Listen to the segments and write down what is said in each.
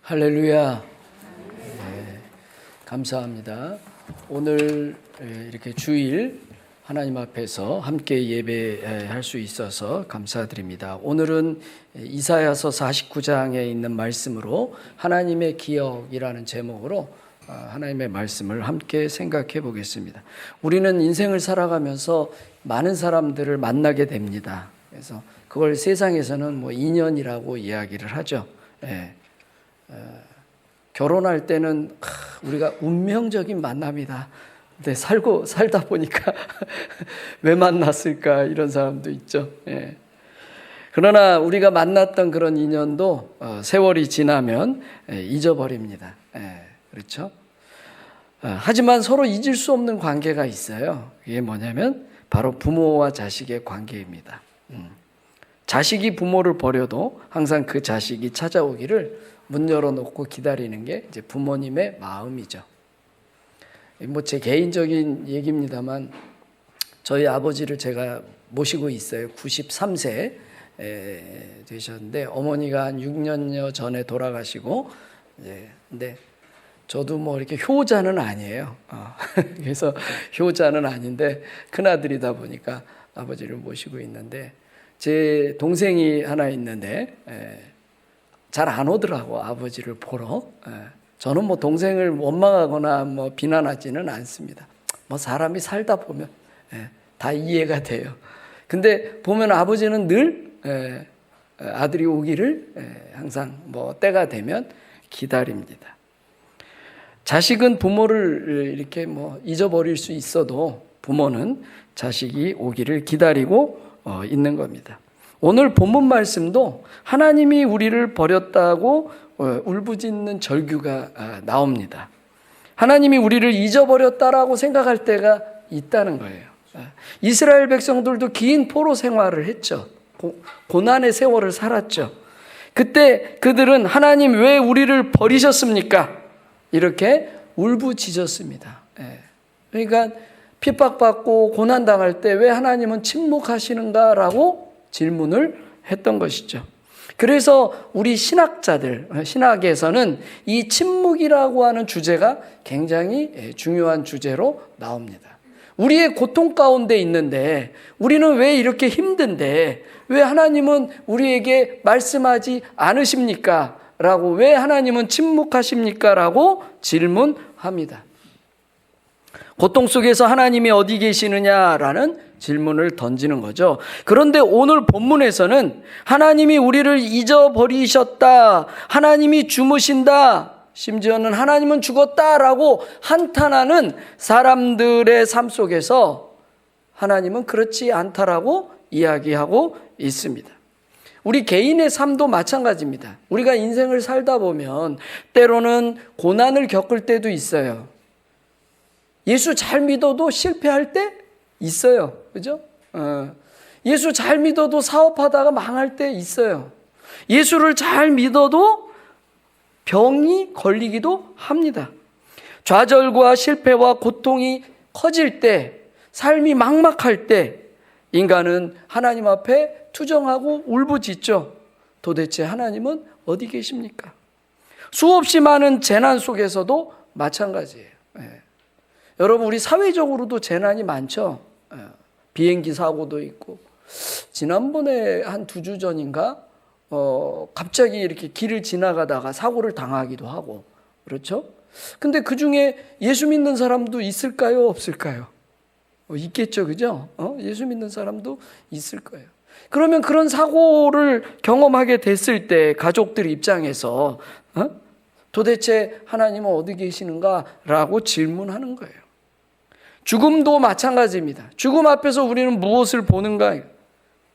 할렐루야. 네, 감사합니다. 오늘 이렇게 주일 하나님 앞에서 함께 예배할 수 있어서 감사드립니다. 오늘은 이사야서 49장에 있는 말씀으로 하나님의 기억이라는 제목으로 하나님의 말씀을 함께 생각해 보겠습니다. 우리는 인생을 살아가면서 많은 사람들을 만나게 됩니다. 그래서 그걸 세상에서는 인연이라고 이야기를 하죠. 결혼할 때는 우리가 운명적인 만남이다. 근데 살다 보니까 왜 만났을까 이런 사람도 있죠. 그러나 우리가 만났던 그런 인연도 세월이 지나면 잊어버립니다. 그렇죠? 하지만 서로 잊을 수 없는 관계가 있어요. 그게 뭐냐면 바로 부모와 자식의 관계입니다. 자식이 부모를 버려도 항상 그 자식이 찾아오기를 문 열어놓고 기다리는 게 이제 부모님의 마음이죠. 제 개인적인 얘기입니다만 저희 아버지를 제가 모시고 있어요. 93세 되셨는데 어머니가 한 6년여 전에 돌아가시고, 근데 저도 이렇게 효자는 아니에요. 그래서 효자는 아닌데 큰아들이다 보니까 아버지를 모시고 있는데 제 동생이 하나 있는데 잘 안 오더라고, 아버지를 보러. 저는 동생을 원망하거나 비난하지는 않습니다. 사람이 살다 보면 다 이해가 돼요. 근데 보면 아버지는 늘 아들이 오기를 항상 때가 되면 기다립니다. 자식은 부모를 이렇게 잊어버릴 수 있어도 부모는 자식이 오기를 기다리고 있는 겁니다. 오늘 본문 말씀도 하나님이 우리를 버렸다고 울부짖는 절규가 나옵니다. 하나님이 우리를 잊어버렸다라고 생각할 때가 있다는 거예요. 이스라엘 백성들도 긴 포로 생활을 했죠. 고난의 세월을 살았죠. 그때 그들은 하나님 왜 우리를 버리셨습니까? 이렇게 울부짖었습니다. 그러니까 핍박받고 고난당할 때 왜 하나님은 침묵하시는가라고 질문을 했던 것이죠. 그래서 우리 신학에서는 이 침묵이라고 하는 주제가 굉장히 중요한 주제로 나옵니다. 우리의 고통 가운데 있는데 우리는 왜 이렇게 힘든데 왜 하나님은 우리에게 말씀하지 않으십니까? 라고, 왜 하나님은 침묵하십니까? 라고 질문합니다. 고통 속에서 하나님이 어디 계시느냐라는 질문을 던지는 거죠. 그런데 오늘 본문에서는 하나님이 우리를 잊어버리셨다, 하나님이 주무신다, 심지어는 하나님은 죽었다라고 한탄하는 사람들의 삶 속에서 하나님은 그렇지 않다라고 이야기하고 있습니다. 우리 개인의 삶도 마찬가지입니다. 우리가 인생을 살다 보면 때로는 고난을 겪을 때도 있어요. 예수 잘 믿어도 실패할 때 있어요. 그죠? 예수 잘 믿어도 사업하다가 망할 때 있어요. 예수를 잘 믿어도 병이 걸리기도 합니다. 좌절과 실패와 고통이 커질 때, 삶이 막막할 때 인간은 하나님 앞에 투정하고 울부짖죠. 도대체 하나님은 어디 계십니까? 수없이 많은 재난 속에서도 마찬가지예요. 여러분, 우리 사회적으로도 재난이 많죠. 비행기 사고도 있고, 지난번에 한 2주 전인가 갑자기 이렇게 길을 지나가다가 사고를 당하기도 하고, 그렇죠? 근데 그 중에 예수 믿는 사람도 있을까요, 없을까요? 있겠죠, 그죠? 예수 믿는 사람도 있을 거예요. 그러면 그런 사고를 경험하게 됐을 때 가족들 입장에서 도대체 하나님은 어디 계시는가라고 질문하는 거예요. 죽음도 마찬가지입니다. 죽음 앞에서 우리는 무엇을 보는가?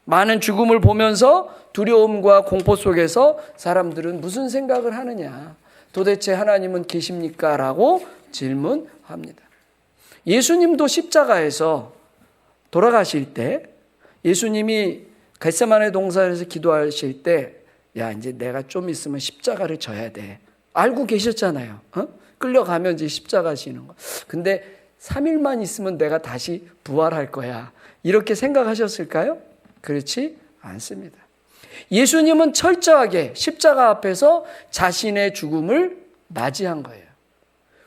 많은 죽음을 보면서 두려움과 공포 속에서 사람들은 무슨 생각을 하느냐? 도대체 하나님은 계십니까? 라고 질문합니다. 예수님도 십자가에서 돌아가실 때, 예수님이 겟세마네 동산에서 기도하실 때, 이제 내가 좀 있으면 십자가를 져야 돼. 알고 계셨잖아요. 끌려가면 이제 십자가 지는 거. 근데 3일만 있으면 내가 다시 부활할 거야. 이렇게 생각하셨을까요? 그렇지 않습니다. 예수님은 철저하게 십자가 앞에서 자신의 죽음을 맞이한 거예요.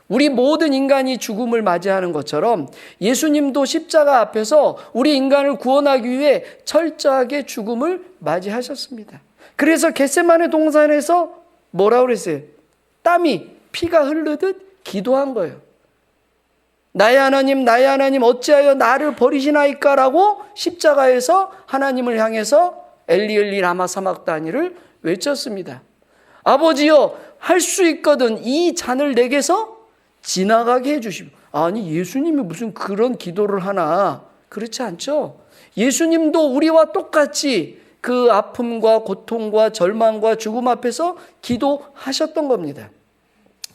우리 모든 인간이 죽음을 맞이하는 것처럼 예수님도 십자가 앞에서 우리 인간을 구원하기 위해 철저하게 죽음을 맞이하셨습니다. 그래서 겟세마네 동산에서 뭐라고 그랬어요? 땀이 피가 흐르듯 기도한 거예요. 나의 하나님 어찌하여 나를 버리시나이까 라고 십자가에서 하나님을 향해서 엘리 엘리 라마 사막다니를 외쳤습니다. 아버지여, 할 수 있거든 이 잔을 내게서 지나가게 해주시오. 아니, 예수님이 무슨 그런 기도를 하나? 그렇지 않죠? 예수님도 우리와 똑같이 그 아픔과 고통과 절망과 죽음 앞에서 기도하셨던 겁니다.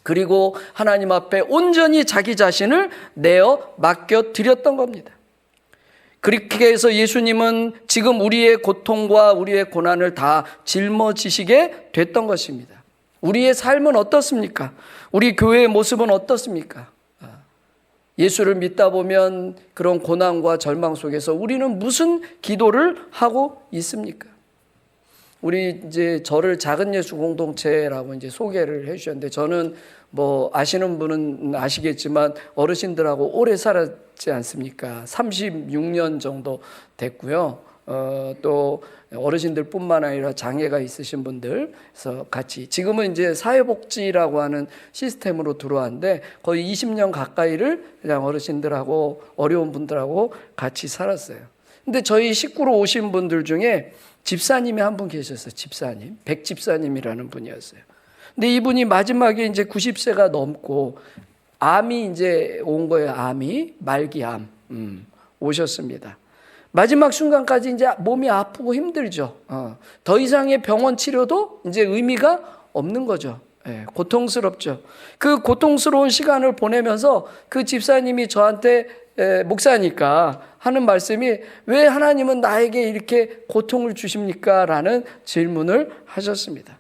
그리고 하나님 앞에 온전히 자기 자신을 내어 맡겨드렸던 겁니다. 그렇게 해서 예수님은 지금 우리의 고통과 우리의 고난을 다 짊어지시게 됐던 것입니다. 우리의 삶은 어떻습니까? 우리 교회의 모습은 어떻습니까? 예수를 믿다 보면 그런 고난과 절망 속에서 우리는 무슨 기도를 하고 있습니까? 우리 이제 저를 작은 예수 공동체라고 이제 소개를 해주셨는데, 저는 뭐 아시는 분은 아시겠지만 어르신들하고 오래 살았지 않습니까? 36년 정도 됐고요. 또 어르신들뿐만 아니라 장애가 있으신 분들에서 같이, 지금은 이제 사회복지라고 하는 시스템으로 들어왔는데 거의 20년 가까이를 그냥 어르신들하고 어려운 분들하고 같이 살았어요. 근데 저희 식구로 오신 분들 중에 집사님이 한 분 계셨어요. 집사님, 백집사님이라는 분이었어요. 근데 이분이 마지막에 이제 90세가 넘고 암이 이제 온 거예요. 암이, 말기암 오셨습니다. 마지막 순간까지 이제 몸이 아프고 힘들죠. 더 이상의 병원 치료도 이제 의미가 없는 거죠. 고통스럽죠. 그 고통스러운 시간을 보내면서 그 집사님이 저한테 목사니까 하는 말씀이, 왜 하나님은 나에게 이렇게 고통을 주십니까? 라는 질문을 하셨습니다.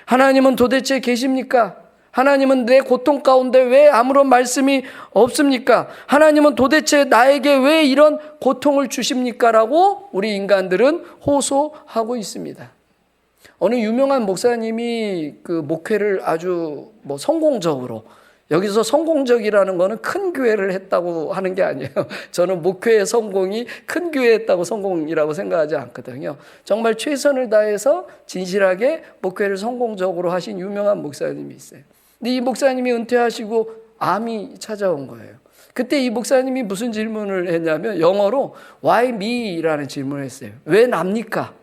하나님은 도대체 계십니까? 하나님은 내 고통 가운데 왜 아무런 말씀이 없습니까? 하나님은 도대체 나에게 왜 이런 고통을 주십니까? 라고 우리 인간들은 호소하고 있습니다. 어느 유명한 목사님이 그 목회를 아주 뭐 성공적으로, 여기서 성공적이라는 거는 큰 교회를 했다고 하는 게 아니에요. 저는 목회의 성공이 큰 교회 했다고 성공이라고 생각하지 않거든요. 정말 최선을 다해서 진실하게 목회를 성공적으로 하신 유명한 목사님이 있어요. 근데 이 목사님이 은퇴하시고 암이 찾아온 거예요. 그때 이 목사님이 무슨 질문을 했냐면 영어로 Why me?라는 질문을 했어요. 왜 납니까?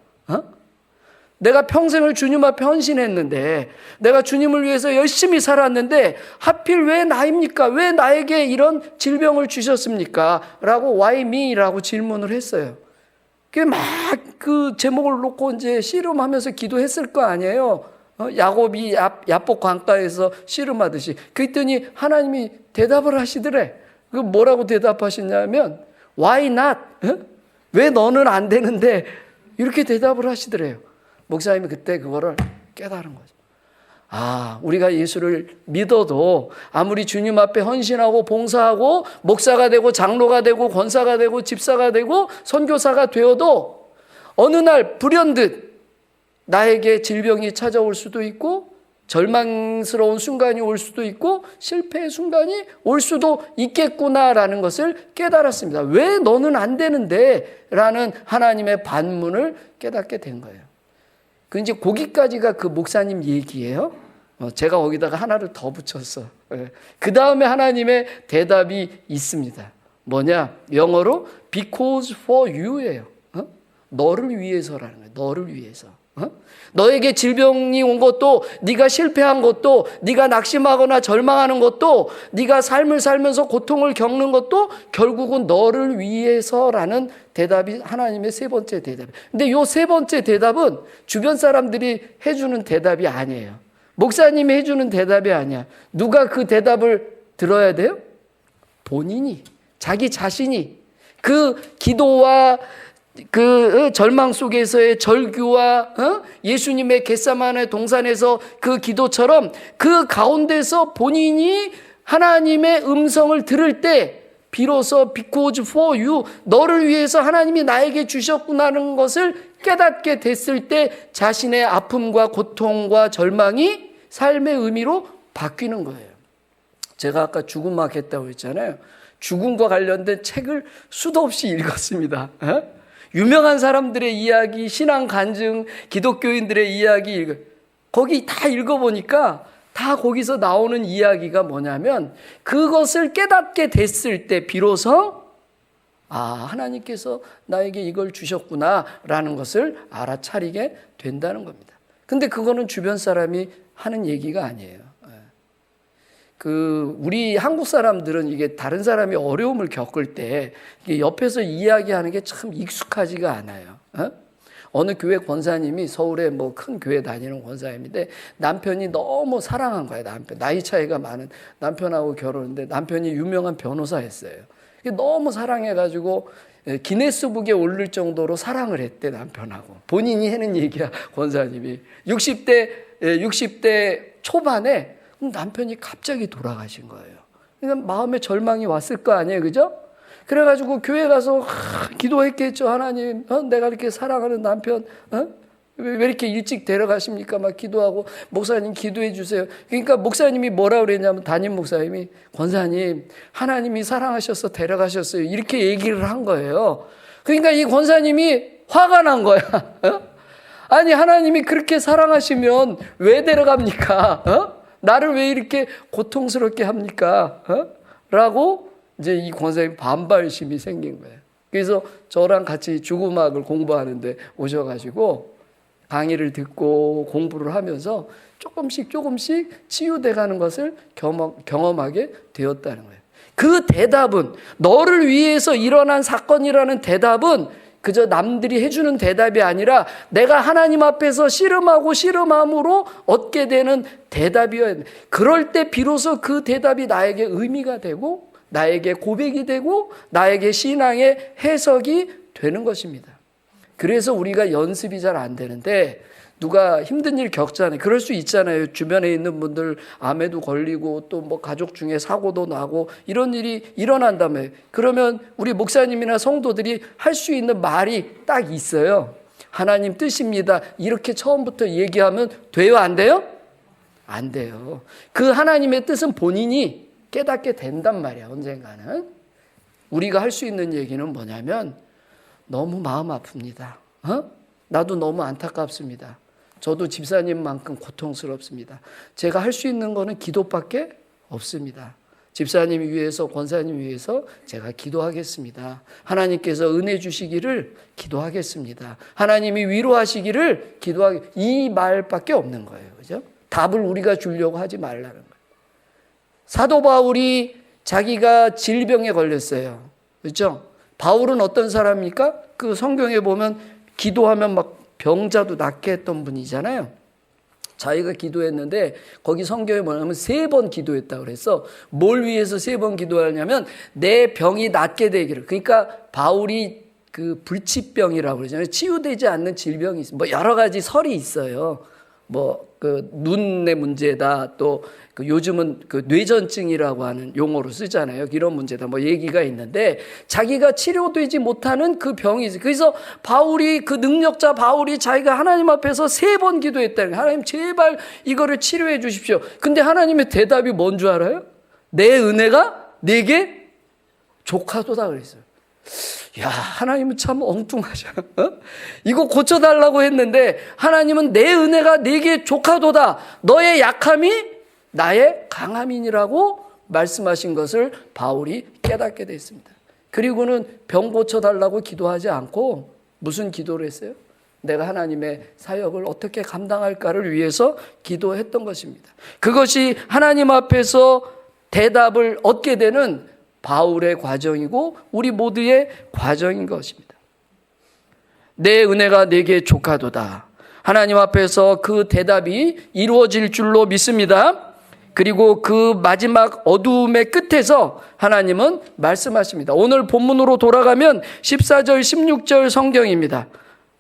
내가 평생을 주님 앞에 헌신했는데, 내가 주님을 위해서 열심히 살았는데 하필 왜 나입니까? 왜 나에게 이런 질병을 주셨습니까? 라고 Why me? 라고 질문을 했어요. 그게 막 그 제목을 놓고 이제 씨름하면서 기도했을 거 아니에요. 야곱이 야복 강가에서 씨름하듯이. 그랬더니 하나님이 대답을 하시더래. 그 뭐라고 대답하시냐면 Why not? 왜 너는 안 되는데? 이렇게 대답을 하시더래요. 목사님이 그때 그거를 깨달은 거죠. 아, 우리가 예수를 믿어도 아무리 주님 앞에 헌신하고 봉사하고 목사가 되고 장로가 되고 권사가 되고 집사가 되고 선교사가 되어도 어느 날 불현듯 나에게 질병이 찾아올 수도 있고 절망스러운 순간이 올 수도 있고 실패의 순간이 올 수도 있겠구나라는 것을 깨달았습니다. 왜 너는 안 되는데? 라는 하나님의 반문을 깨닫게 된 거예요. 그 이제 거기까지가 그 목사님 얘기예요. 제가 거기다가 하나를 더 붙였어. 그 다음에 하나님의 대답이 있습니다. 뭐냐? 영어로 because for you예요. 너를 위해서라는 거예요. 너를 위해서. 너에게 질병이 온 것도, 네가 실패한 것도, 네가 낙심하거나 절망하는 것도, 네가 삶을 살면서 고통을 겪는 것도 결국은 너를 위해서라는 대답이 하나님의 세 번째 대답이에요. 근데 이 세 번째 대답은 주변 사람들이 해주는 대답이 아니에요. 목사님이 해주는 대답이 아니야. 누가 그 대답을 들어야 돼요? 본인이, 자기 자신이 그 기도와 그 절망 속에서의 절규와 예수님의 겟세마네 동산에서 그 기도처럼 그 가운데서 본인이 하나님의 음성을 들을 때 비로소 because for you, 너를 위해서 하나님이 나에게 주셨구나는 것을 깨닫게 됐을 때 자신의 아픔과 고통과 절망이 삶의 의미로 바뀌는 거예요. 제가 아까 죽음막 했다고 했잖아요. 죽음과 관련된 책을 수도 없이 읽었습니다. 유명한 사람들의 이야기, 신앙 간증, 기독교인들의 이야기 거기 다 읽어보니까 다 거기서 나오는 이야기가 뭐냐면 그것을 깨닫게 됐을 때 비로소 하나님께서 나에게 이걸 주셨구나라는 것을 알아차리게 된다는 겁니다. 근데 그거는 주변 사람이 하는 얘기가 아니에요. 우리 한국 사람들은 이게 다른 사람이 어려움을 겪을 때 이게 옆에서 이야기하는 게 참 익숙하지가 않아요. 어느 교회 권사님이 서울에 뭐 큰 교회 다니는 권사님인데 남편이 너무 사랑한 거예요. 나이 차이가 많은 남편하고 결혼했는데 남편이 유명한 변호사였어요. 너무 사랑해가지고 기네스북에 오를 정도로 사랑을 했대, 남편하고. 본인이 하는 얘기야, 권사님이. 60대 초반에 남편이 갑자기 돌아가신 거예요. 그러니까 마음에 절망이 왔을 거 아니에요, 그죠? 그래가지고 교회 가서 기도했겠죠. 하나님, 내가 이렇게 사랑하는 남편, 왜 이렇게 일찍 데려가십니까? 막 기도하고, 목사님 기도해 주세요. 그러니까 목사님이 뭐라 그랬냐면, 담임 목사님이, 권사님, 하나님이 사랑하셔서 데려가셨어요. 이렇게 얘기를 한 거예요. 그러니까 이 권사님이 화가 난 거야. 아니, 하나님이 그렇게 사랑하시면 왜 데려갑니까? 나를 왜 이렇게 고통스럽게 합니까? 라고 이제 이 권사님 반발심이 생긴 거예요. 그래서 저랑 같이 죽음학을 공부하는데 오셔가지고 강의를 듣고 공부를 하면서 조금씩 치유돼 가는 것을 경험하게 되었다는 거예요. 그 대답은, 너를 위해서 일어난 사건이라는 대답은 그저 남들이 해주는 대답이 아니라 내가 하나님 앞에서 씨름함으로 얻게 되는 대답이어야 돼. 그럴 때 비로소 그 대답이 나에게 의미가 되고 나에게 고백이 되고 나에게 신앙의 해석이 되는 것입니다. 그래서 우리가 연습이 잘 안 되는데, 누가 힘든 일 겪잖아요. 그럴 수 있잖아요. 주변에 있는 분들 암에도 걸리고 또 뭐 가족 중에 사고도 나고 이런 일이 일어난다며. 그러면 우리 목사님이나 성도들이 할 수 있는 말이 딱 있어요. 하나님 뜻입니다. 이렇게 처음부터 얘기하면 돼요, 안 돼요? 안 돼요. 그 하나님의 뜻은 본인이 깨닫게 된단 말이야, 언젠가는. 우리가 할 수 있는 얘기는 뭐냐면, 너무 마음 아픕니다. 나도 너무 안타깝습니다. 저도 집사님만큼 고통스럽습니다. 제가 할 수 있는 거는 기도밖에 없습니다. 집사님 위해서, 권사님 위해서 제가 기도하겠습니다. 하나님께서 은혜 주시기를 기도하겠습니다. 하나님이 위로하시기를 이 말밖에 없는 거예요. 그죠? 답을 우리가 주려고 하지 말라는 거예요. 사도 바울이 자기가 질병에 걸렸어요. 그렇죠? 바울은 어떤 사람입니까? 그 성경에 보면 기도하면 막 병자도 낫게 했던 분이잖아요. 자기가 기도했는데 거기 성경에 뭐냐면 3번 기도했다고 그래서, 뭘 위해서 3번 기도하냐면 내 병이 낫게 되기를. 그러니까 바울이 그 불치병이라고 그러잖아요. 치유되지 않는 질병이 있어요. 뭐 여러 가지 설이 있어요. 뭐 그 눈의 문제다, 또 그 요즘은 그 뇌전증이라고 하는 용어로 쓰잖아요. 이런 문제다, 뭐 얘기가 있는데, 자기가 치료되지 못하는 그 병이 있어요. 그래서 그 능력자 바울이 자기가 하나님 앞에서 3번 기도했다는 거예요. 하나님 제발 이거를 치료해 주십시오. 근데 하나님의 대답이 뭔 줄 알아요? 내 은혜가 내게 족하도다 그랬어요. 야, 하나님은 참 엉뚱하셔. 이거 고쳐달라고 했는데 하나님은 내 은혜가 내게 족하도다, 너의 약함이 나의 강함이니라고 말씀하신 것을 바울이 깨닫게 됐습니다. 그리고는 병 고쳐달라고 기도하지 않고 무슨 기도를 했어요? 내가 하나님의 사역을 어떻게 감당할까를 위해서 기도했던 것입니다. 그것이 하나님 앞에서 대답을 얻게 되는 바울의 과정이고 우리 모두의 과정인 것입니다. 내 은혜가 내게 족하도다. 하나님 앞에서 그 대답이 이루어질 줄로 믿습니다. 그리고 그 마지막 어두움의 끝에서 하나님은 말씀하십니다. 오늘 본문으로 돌아가면 14절 16절 성경입니다.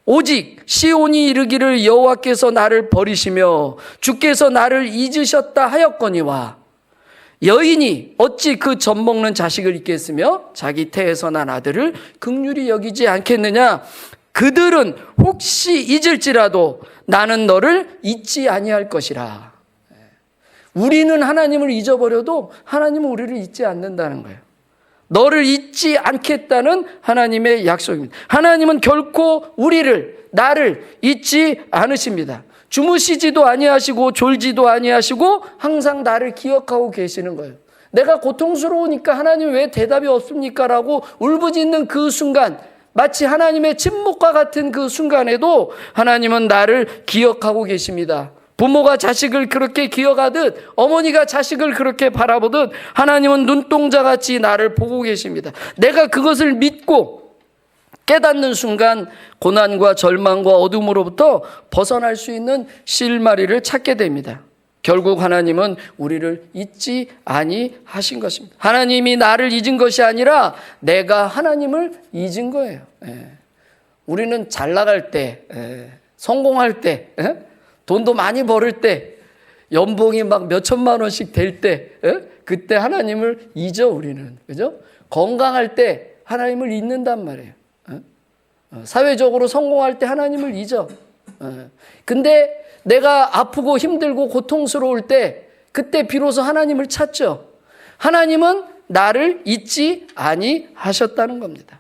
오직 시온이 이르기를 여호와께서 나를 버리시며 주께서 나를 잊으셨다 하였거니와 여인이 어찌 그 젖먹는 자식을 잊겠으며 자기 태에서 난 아들을 긍휼히 여기지 않겠느냐. 그들은 혹시 잊을지라도 나는 너를 잊지 아니할 것이라. 우리는 하나님을 잊어버려도 하나님은 우리를 잊지 않는다는 거예요. 너를 잊지 않겠다는 하나님의 약속입니다. 하나님은 결코 나를 잊지 않으십니다. 주무시지도 아니하시고 졸지도 아니하시고 항상 나를 기억하고 계시는 거예요. 내가 고통스러우니까 하나님 왜 대답이 없습니까? 라고 울부짖는 그 순간, 마치 하나님의 침묵과 같은 그 순간에도 하나님은 나를 기억하고 계십니다. 부모가 자식을 그렇게 기억하듯, 어머니가 자식을 그렇게 바라보듯 하나님은 눈동자같이 나를 보고 계십니다. 내가 그것을 믿고 깨닫는 순간 고난과 절망과 어둠으로부터 벗어날 수 있는 실마리를 찾게 됩니다. 결국 하나님은 우리를 잊지 아니하신 것입니다. 하나님이 나를 잊은 것이 아니라 내가 하나님을 잊은 거예요. 우리는 잘 나갈 때, 성공할 때, 돈도 많이 벌을 때, 연봉이 막 몇천만 원씩 될 때, 그때 하나님을 잊어 우리는. 그죠? 건강할 때 하나님을 잊는단 말이에요. 사회적으로 성공할 때 하나님을 잊어. 근데 내가 아프고 힘들고 고통스러울 때 그때 비로소 하나님을 찾죠. 하나님은 나를 잊지 아니하셨다는 겁니다.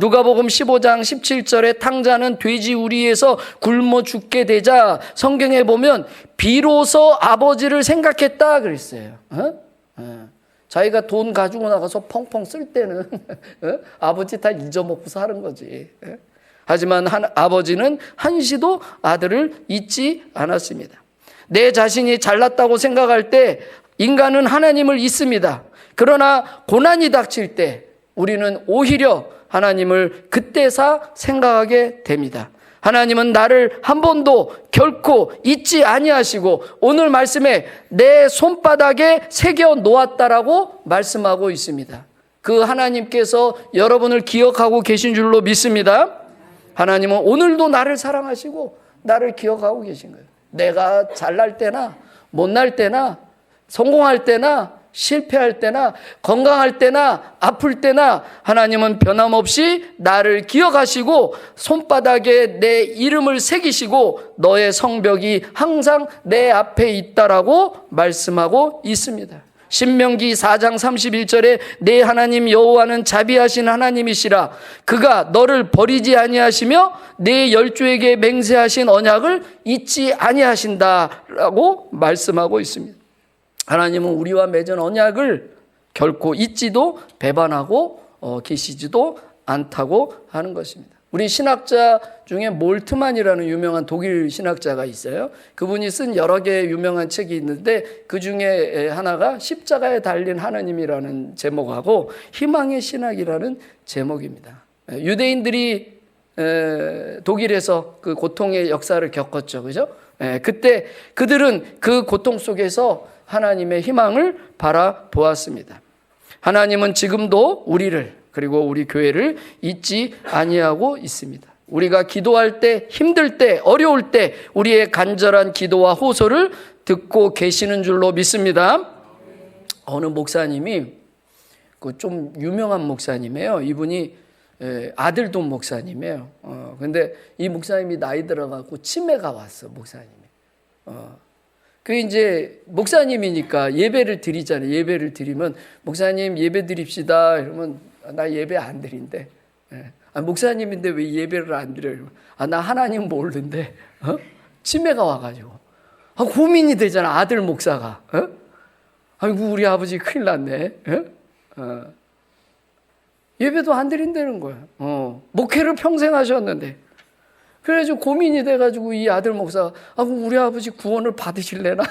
누가복음 15장 17절에 탕자는 돼지 우리에서 굶어 죽게 되자 성경에 보면 비로소 아버지를 생각했다 그랬어요. 자기가 돈 가지고 나가서 펑펑 쓸 때는 아버지 다 잊어먹고 사는 거지. 하지만 아버지는 한시도 아들을 잊지 않았습니다. 내 자신이 잘났다고 생각할 때 인간은 하나님을 잊습니다. 그러나 고난이 닥칠 때 우리는 오히려 하나님을 그때사 생각하게 됩니다. 하나님은 나를 한 번도 결코 잊지 아니하시고 오늘 말씀에 내 손바닥에 새겨 놓았다라고 말씀하고 있습니다. 그 하나님께서 여러분을 기억하고 계신 줄로 믿습니다. 하나님은 오늘도 나를 사랑하시고 나를 기억하고 계신 거예요. 내가 잘날 때나 못날 때나 성공할 때나 실패할 때나 건강할 때나 아플 때나 하나님은 변함없이 나를 기억하시고 손바닥에 내 이름을 새기시고 너의 성벽이 항상 내 앞에 있다라고 말씀하고 있습니다. 신명기 4장 31절에 내 하나님 여호와는 자비하신 하나님이시라. 그가 너를 버리지 아니하시며 내 열조에게 맹세하신 언약을 잊지 아니하신다라고 말씀하고 있습니다. 하나님은 우리와 맺은 언약을 결코 잊지도 배반하고 계시지도 않다고 하는 것입니다. 우리 신학자 중에 몰트만이라는 유명한 독일 신학자가 있어요. 그분이 쓴 여러 개의 유명한 책이 있는데 그 중에 하나가 십자가에 달린 하나님이라는 제목하고 희망의 신학이라는 제목입니다. 유대인들이 독일에서 그 고통의 역사를 겪었죠. 그죠? 그때 그들은 그 고통 속에서 하나님의 희망을 바라보았습니다. 하나님은 지금도 우리를 그리고 우리 교회를 잊지 아니하고 있습니다. 우리가 기도할 때, 힘들 때, 어려울 때 우리의 간절한 기도와 호소를 듣고 계시는 줄로 믿습니다. 어느 목사님이 좀 유명한 목사님이에요. 이분이 아들도 목사님이에요. 근데 이 목사님이 나이 들어가고 치매가 왔어, 목사님이. 그 이제 목사님이니까 예배를 드리잖아요. 예배를 드리면 목사님 예배 드립시다. 이러면 나 예배 안 드린대. 목사님인데 왜 예배를 안 드려요? 나 하나님 모르는데 치매가 와가지고 고민이 되잖아. 아들 목사가. 아이고 우리 아버지 큰일 났네. 예배도 안 드린다는 거야. 목회를 평생 하셨는데. 그래가지고 고민이 돼가지고 이 아들 목사가 우리 아버지 구원을 받으실래나?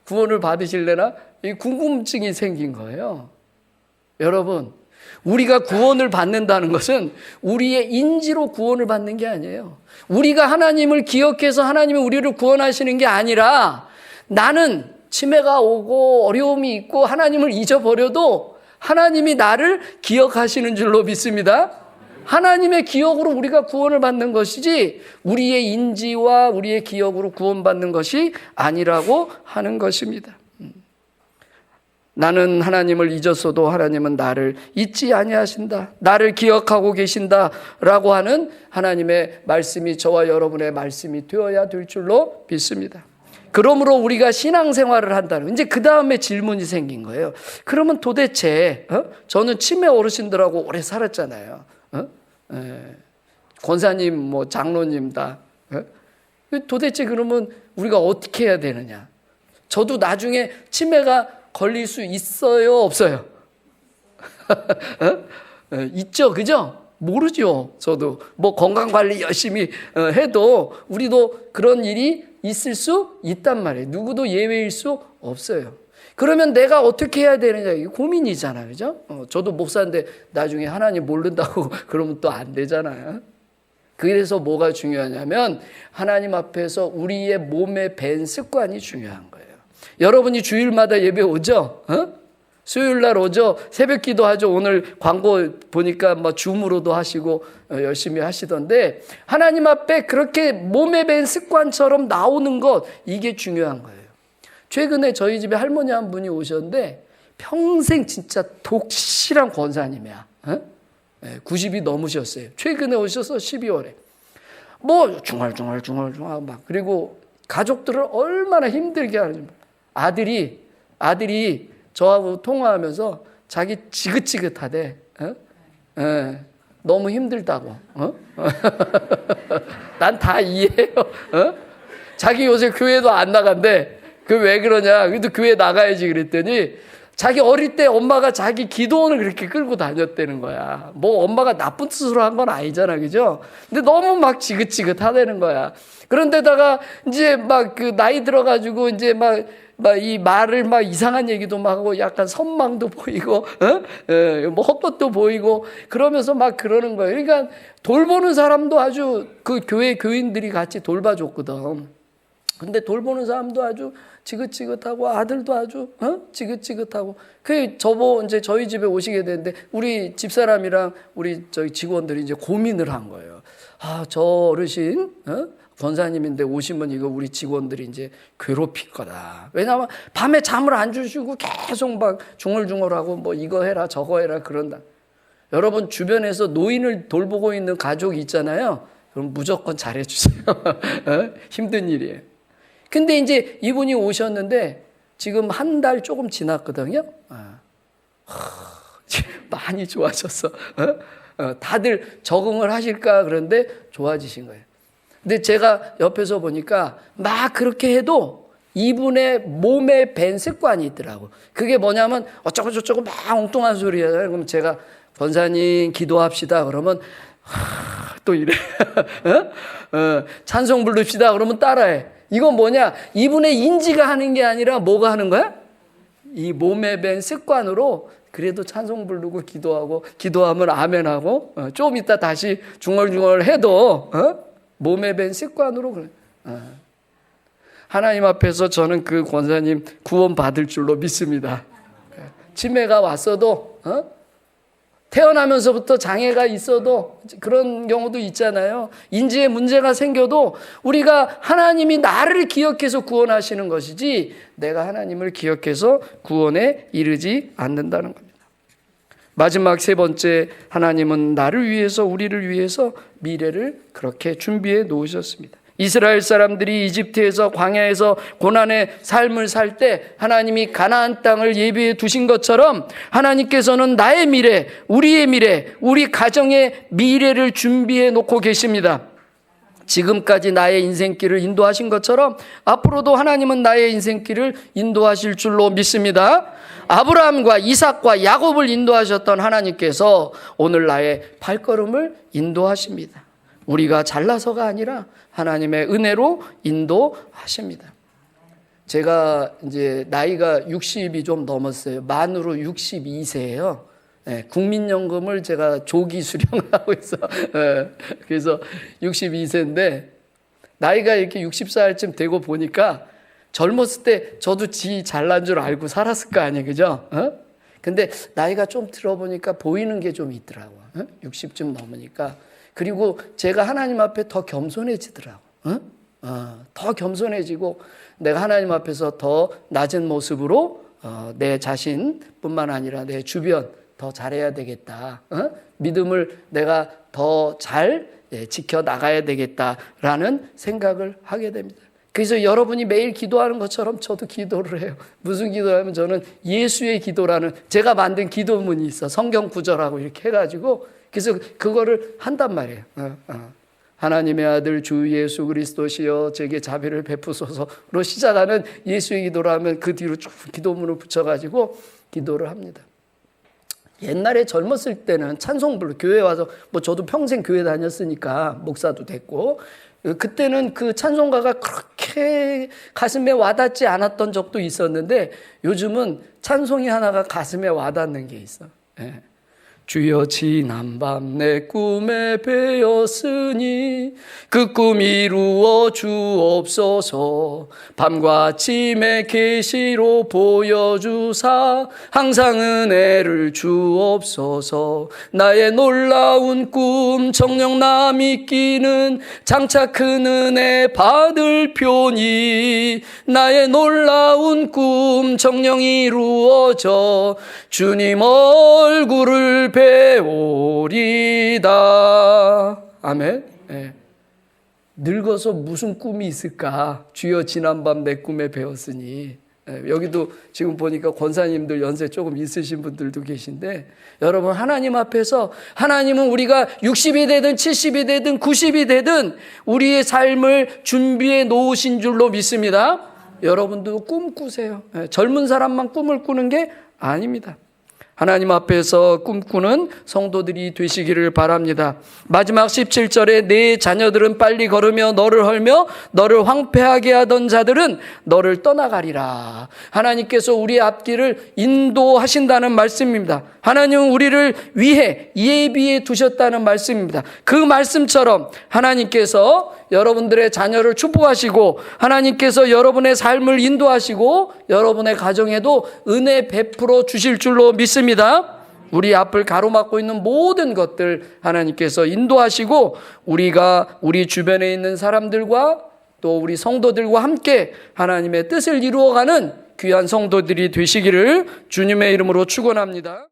구원을 받으실래나? 이 궁금증이 생긴 거예요. 여러분, 우리가 구원을 받는다는 것은 우리의 인지로 구원을 받는 게 아니에요. 우리가 하나님을 기억해서 하나님이 우리를 구원하시는 게 아니라 나는 치매가 오고 어려움이 있고 하나님을 잊어버려도 하나님이 나를 기억하시는 줄로 믿습니다. 하나님의 기억으로 우리가 구원을 받는 것이지 우리의 인지와 우리의 기억으로 구원받는 것이 아니라고 하는 것입니다. 나는 하나님을 잊었어도 하나님은 나를 잊지 아니하신다. 나를 기억하고 계신다라고 하는 하나님의 말씀이 저와 여러분의 말씀이 되어야 될 줄로 믿습니다. 그러므로 우리가 신앙생활을 한다는, 이제 그 다음에 질문이 생긴 거예요. 그러면 도대체 저는 치매 어르신들하고 오래 살았잖아요. 권사님, 뭐 장로님 다. 도대체 그러면 우리가 어떻게 해야 되느냐? 저도 나중에 치매가 걸릴 수 있어요, 없어요? 있죠, 그죠? 모르죠. 저도 뭐 건강관리 열심히 해도 우리도 그런 일이 있을 수 있단 말이에요. 누구도 예외일 수 없어요. 그러면 내가 어떻게 해야 되느냐, 이게 고민이잖아요, 그죠? 저도 목사인데 나중에 하나님 모른다고 그러면 또 안 되잖아요. 그래서 뭐가 중요하냐면 하나님 앞에서 우리의 몸에 밴 습관이 중요한 거예요. 여러분이 주일마다 예배 오죠? 수요일 날 오죠? 새벽 기도 하죠? 오늘 광고 보니까 뭐 줌으로도 하시고 열심히 하시던데, 하나님 앞에 그렇게 몸에 밴 습관처럼 나오는 것, 이게 중요한 거예요. 최근에 저희 집에 할머니 한 분이 오셨는데 평생 진짜 독실한 권사님이야. 90이 넘으셨어요. 최근에 오셔서 12월에 뭐 중얼중얼 막, 그리고 가족들을 얼마나 힘들게 하는지. 아들이 저하고 통화하면서 자기 지긋지긋하대. 너무 힘들다고. 난 다 이해해요. 자기 요새 교회도 안 나간대. 그 왜 그러냐? 그래도 교회 나가야지 그랬더니 자기 어릴 때 엄마가 자기 기도원을 그렇게 끌고 다녔다는 거야. 뭐 엄마가 나쁜 뜻으로 한 건 아니잖아, 그죠? 근데 너무 막 지긋지긋하다는 거야. 그런데다가 이제 막 그 나이 들어가지고 이제 막 이 말을 막 이상한 얘기도 막 하고 약간 선망도 보이고, 뭐 헛것도 보이고 그러면서 막 그러는 거예요. 그러니까 돌보는 사람도 아주 그 교회 교인들이 같이 돌봐줬거든. 근데 돌보는 사람도 아주 지긋지긋하고 아들도 아주 지긋지긋하고. 그 이제 저희 집에 오시게 되는데 우리 집사람이랑 우리 저희 직원들이 이제 고민을 한 거예요. 아, 저 어르신 권사님인데 오시면 이거 우리 직원들이 이제 괴롭힐 거다. 왜냐하면 밤에 잠을 안 주시고 계속 막 중얼중얼하고 뭐 이거 해라 저거 해라 그런다. 여러분 주변에서 노인을 돌보고 있는 가족이 있잖아요. 그럼 무조건 잘해주세요. 힘든 일이에요. 근데 이제 이분이 오셨는데 지금 한 달 조금 지났거든요. 많이 좋아졌어. 다들 적응을 하실까 그런데 좋아지신 거예요. 근데 제가 옆에서 보니까 막 그렇게 해도 이분의 몸에 밴 습관이 있더라고. 그게 뭐냐면 어쩌고 저쩌고 막 엉뚱한 소리 해요. 그럼 제가 권사님 기도합시다 그러면 또 이래. 찬송 부릅시다 그러면 따라해. 이건 뭐냐? 이분의 인지가 하는 게 아니라 뭐가 하는 거야? 이 몸에 밴 습관으로 그래도 찬송 부르고 기도하고, 기도하면 아멘하고, 좀 이따 다시 중얼중얼 해도 몸에 밴 습관으로 그래. 하나님 앞에서 저는 그 권사님 구원 받을 줄로 믿습니다. 치매가 왔어도 태어나면서부터 장애가 있어도 그런 경우도 있잖아요. 인지에 문제가 생겨도 우리가 하나님이 나를 기억해서 구원하시는 것이지 내가 하나님을 기억해서 구원에 이르지 않는다는 겁니다. 마지막 세 번째, 하나님은 나를 위해서, 우리를 위해서 미래를 그렇게 준비해 놓으셨습니다. 이스라엘 사람들이 이집트에서 광야에서 고난의 삶을 살 때 하나님이 가나안 땅을 예비해 두신 것처럼 하나님께서는 나의 미래, 우리의 미래, 우리 가정의 미래를 준비해 놓고 계십니다. 지금까지 나의 인생길을 인도하신 것처럼 앞으로도 하나님은 나의 인생길을 인도하실 줄로 믿습니다. 아브라함과 이삭과 야곱을 인도하셨던 하나님께서 오늘 나의 발걸음을 인도하십니다. 우리가 잘나서가 아니라 하나님의 은혜로 인도하십니다. 제가 이제 나이가 60이 좀 넘었어요. 만으로 62세예요. 네, 국민연금을 제가 조기 수령을 하고 있어. 네, 그래서 62세인데 나이가 이렇게 60살쯤 되고 보니까 젊었을 때 저도 지 잘난 줄 알고 살았을 거 아니에요, 그죠? 근데 나이가 좀 들어보니까 보이는 게 좀 있더라고. 60쯤 넘으니까. 그리고 제가 하나님 앞에 더 겸손해지더라고. 더 겸손해지고 내가 하나님 앞에서 더 낮은 모습으로 내 자신뿐만 아니라 내 주변 더 잘해야 되겠다. 믿음을 내가 더 잘 지켜나가야 되겠다라는 생각을 하게 됩니다. 그래서 여러분이 매일 기도하는 것처럼 저도 기도를 해요. 무슨 기도를 하면 저는 예수의 기도라는 제가 만든 기도문이 있어. 성경 구절하고 이렇게 해가지고 그래서 그거를 한단 말이에요. 하나님의 아들 주 예수 그리스도시여 제게 자비를 베푸소서로 시작하는 예수의 기도를 하면 그 뒤로 쭉 기도문을 붙여가지고 기도를 합니다. 옛날에 젊었을 때는 찬송부를 교회 와서 저도 평생 교회 다녔으니까 목사도 됐고 그때는 그 찬송가가 그렇게 가슴에 와닿지 않았던 적도 있었는데 요즘은 찬송이 하나가 가슴에 와닿는 게 있어. 주여 지난밤 내 꿈에 배었으니 그 꿈 이루어 주옵소서. 밤과 아침에 계시로 보여주사 항상 은혜를 주옵소서. 나의 놀라운 꿈 정녕 나 믿기는 장차 큰 은혜 받을 표니 나의 놀라운 꿈 정녕 이루어져 주님 얼굴을 배우리다. 아멘. 늙어서 무슨 꿈이 있을까? 주여 지난밤 내 꿈에 배웠으니. 여기도 지금 보니까 권사님들 연세 조금 있으신 분들도 계신데 여러분 하나님 앞에서 하나님은 우리가 60이 되든 70이 되든 90이 되든 우리의 삶을 준비해 놓으신 줄로 믿습니다. 여러분도 꿈 꾸세요. 젊은 사람만 꿈을 꾸는 게 아닙니다. 하나님 앞에서 꿈꾸는 성도들이 되시기를 바랍니다. 마지막 17절에 내 자녀들은 빨리 걸으며 너를 헐며 너를 황폐하게 하던 자들은 너를 떠나가리라. 하나님께서 우리의 앞길을 인도하신다는 말씀입니다. 하나님은 우리를 위해 예비해 두셨다는 말씀입니다. 그 말씀처럼 하나님께서 여러분들의 자녀를 축복하시고 하나님께서 여러분의 삶을 인도하시고 여러분의 가정에도 은혜 베풀어 주실 줄로 믿습니다. 우리 앞을 가로막고 있는 모든 것들 하나님께서 인도하시고 우리가 우리 주변에 있는 사람들과 또 우리 성도들과 함께 하나님의 뜻을 이루어가는 귀한 성도들이 되시기를 주님의 이름으로 축원합니다.